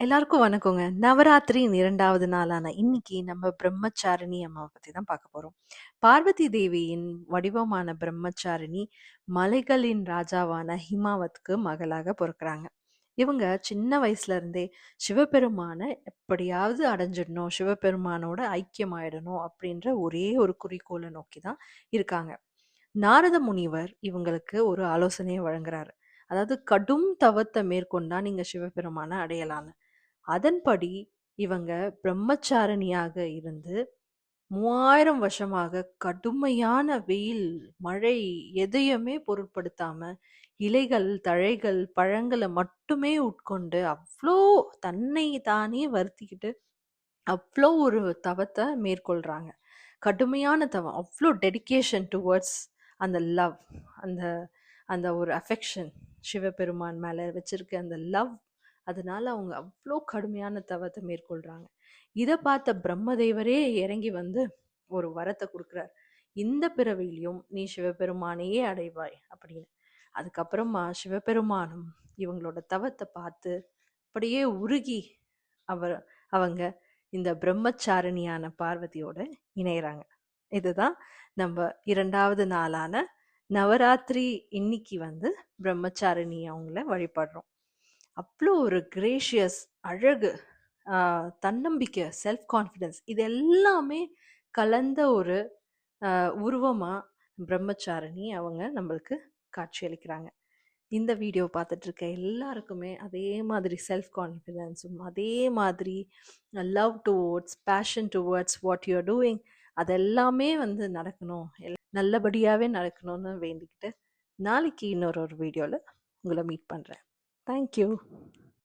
எல்லாருக்கும் வணக்கங்க. நவராத்திரியின் 2வது நாளான இன்னைக்கு நம்ம பிரம்மச்சாரிணி அம்மாவ பத்தி தான் பார்க்க போறோம். பார்வதி தேவியின் வடிவமான பிரம்மச்சாரிணி மலைகளின் ராஜாவான ஹிமாவத்க்கு மகளாக பொறக்குறாங்க. இவங்க சின்ன வயசுல இருந்தே சிவபெருமான எப்படியாவது அடைஞ்சிடணும், சிவபெருமானோட ஐக்கியமாயிடணும் அப்படின்ற ஒரே ஒரு குறிக்கோளை நோக்கி தான் இருக்காங்க. நாரத முனிவர் இவங்களுக்கு ஒரு ஆலோசனையை வழங்குறாரு. அதாவது கடும் தவத்தை மேற்கொண்டா நீங்க சிவபெருமான அடையலான்னு. அதன்படி இவங்க பிரம்மச்சாரிணியாக இருந்து 3000 வருஷமாக கடுமையான வெயில், மழை எதையுமே பொருட்படுத்தாம இலைகள், தழைகள், பழங்களை மட்டுமே உட்கொண்டு அவ்வளோ தன்னை தானே வருத்திக்கிட்டு அவ்வளோ ஒரு தவத்தை மேற்கொள்றாங்க. கடுமையான தவம், அவ்வளோ டெடிகேஷன் டுவர்ட்ஸ் அந்த லவ், அந்த அந்த ஒரு அஃபெக்ஷன் சிவபெருமான் மேல வச்சிருக்க அந்த லவ். அதனால அவங்க அவ்வளோ கடுமையான தவத்தை மேற்கொள்றாங்க. இதை பார்த்த பிரம்மதேவரே இறங்கி வந்து ஒரு வரத்தை கொடுக்குறார். இந்த பிறவியிலும் நீ சிவபெருமானையே அடைவாய் அப்படின்னு. அதுக்கப்புறமா சிவபெருமானும் இவங்களோட தவத்தை பார்த்து அப்படியே உருகி அவர் அவங்க இந்த பிரம்மச்சாரிணியான பார்வதியோட இணையறாங்க. இதுதான் நம்ம 2வது நாளான நவராத்திரி இன்னைக்கு வந்து பிரம்மச்சாரிணி அவங்கள வழிபடுறோம். அவ்வளோ ஒரு கிரேஷியஸ் அழகு, தன்னம்பிக்கை, செல்ஃப் கான்ஃபிடென்ஸ் இது எல்லாமே கலந்த ஒரு உருவமா பிரம்மச்சாரிணி அவங்க நம்மளுக்கு காட்சியளிக்கிறாங்க. இந்த வீடியோ பார்த்துட்டு இருக்க எல்லாருக்குமே அதே மாதிரி செல்ஃப் கான்ஃபிடென்ஸும், அதே மாதிரி love towards, passion towards what you are doing அதெல்லாமே வந்து நடக்கணும், நல்லபடியாகவே நடக்கணும்னு வேண்டிக்கிட்டு நாளைக்கு இன்னொரு வீடியோவில் உங்களை மீட் பண்ணுறேன். தேங்க்யூ.